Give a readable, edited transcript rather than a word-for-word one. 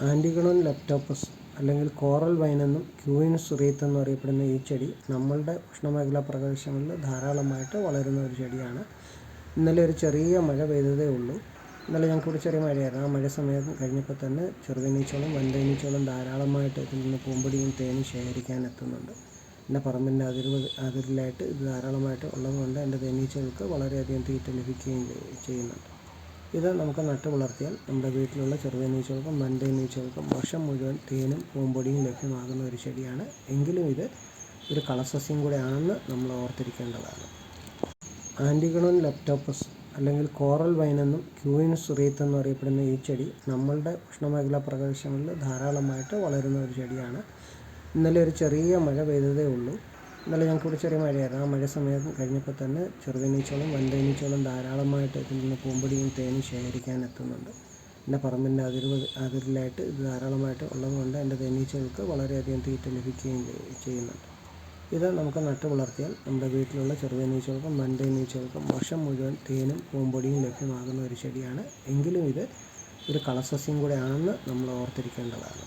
ആൻറ്റിഗണോൺ ലെപ്റ്റോപ്പസ് അല്ലെങ്കിൽ coral wine എന്നും ക്യൂയിൻസ് wreath എന്നും അറിയപ്പെടുന്ന ഈ ചെടി നമ്മളുടെ ഉഷ്ണമേഖലാ പ്രദേശങ്ങളിൽ ധാരാളമായിട്ട് വളരുന്ന ഒരു ചെടിയാണ്. ഇന്നലെ ഒരു ചെറിയ മഴ പെയ്തതേ ഉള്ളൂ. ഇന്നലെ ഞങ്ങൾക്കിവിടെ ചെറിയ മഴയായിരുന്നു. ആ മഴ സമയം കഴിഞ്ഞപ്പോൾ തന്നെ ചെറുതേനീച്ചകളും വൻതേനീച്ചകളും ധാരാളമായിട്ട് ഇതിൽ നിന്ന് പൂമ്പൊടിയും തേനും ശേഖരിക്കാൻ എത്തുന്നുണ്ട്. എൻ്റെ പറമ്പിൻ്റെ അതിരിലായിട്ട് ഇത് ധാരാളമായിട്ട് ഉള്ളതുകൊണ്ട് എൻ്റെ തേനീച്ചകൾക്ക് വളരെയധികം തീറ്റ ലഭിക്കുകയും ചെയ്യുന്നുണ്ട്. ഇത് നമുക്ക് നട്ടു വളർത്തിയാൽ നമ്മുടെ വീട്ടിലുള്ള ചെറുതേനീച്ചകൾക്കും വൻതേനീച്ചകൾക്കും വർഷം മുഴുവൻ തേനും പൂമ്പൊടിയും ലഭ്യമാകുന്ന ഒരു ചെടിയാണ്. എങ്കിലും ഇത് ഒരു കളസസ്യം കൂടെ ആണെന്ന് നമ്മൾ ഓർത്തിരിക്കേണ്ടതാണ്. ആൻറ്റിഗണോൺ ലെപ്റ്റോപ്പസ് അല്ലെങ്കിൽ കോറൽ വൈൻ എന്നും ക്യൂയിൻസ് റീത്ത് എന്നും അറിയപ്പെടുന്ന ഈ ചെടി നമ്മളുടെ ഉഷ്ണമേഖലാ പ്രദേശങ്ങളിൽ ധാരാളമായിട്ട് വളരുന്ന ഒരു ചെടിയാണ്. ഇന്നലെ ഒരു ചെറിയ മഴ പെയ്തതേ ഉള്ളൂ. ഇന്നലെ ഞങ്ങൾക്കിവിടെ ചെറിയ മഴയായിരുന്നു. ആ മഴ സമയം കഴിഞ്ഞപ്പോൾ തന്നെ ചെറുതേനീച്ചകളും വൻതേനീച്ചകളും ധാരാളമായിട്ട് ഇതിൽ നിന്ന് പൂമ്പൊടിയും തേനും ശേഖരിക്കാൻ എത്തുന്നുണ്ട്. എൻ്റെ പറമ്പിൻ്റെ അതിരിലായിട്ട് ഇത് ധാരാളമായിട്ട് ഉള്ളതുകൊണ്ട് എൻ്റെ തേനീച്ചകൾക്ക് വളരെയധികം തീറ്റ ലഭിക്കുകയും ചെയ്യുന്നുണ്ട്. ഇത് നമുക്ക് നട്ടു വളർത്തിയാൽ നമ്മുടെ വീട്ടിലുള്ള ചെറുതേനീച്ചകൾക്കും വൻതേനീച്ചകൾക്കും വർഷം മുഴുവൻ തേനും പൂമ്പൊടിയും ലഭ്യമാകുന്ന ഒരു ചെടിയാണ്. എങ്കിലും ഇത് ഒരു കളസസ്യം കൂടെ ആണെന്ന് നമ്മൾ ഓർത്തിരിക്കേണ്ടതാണ്.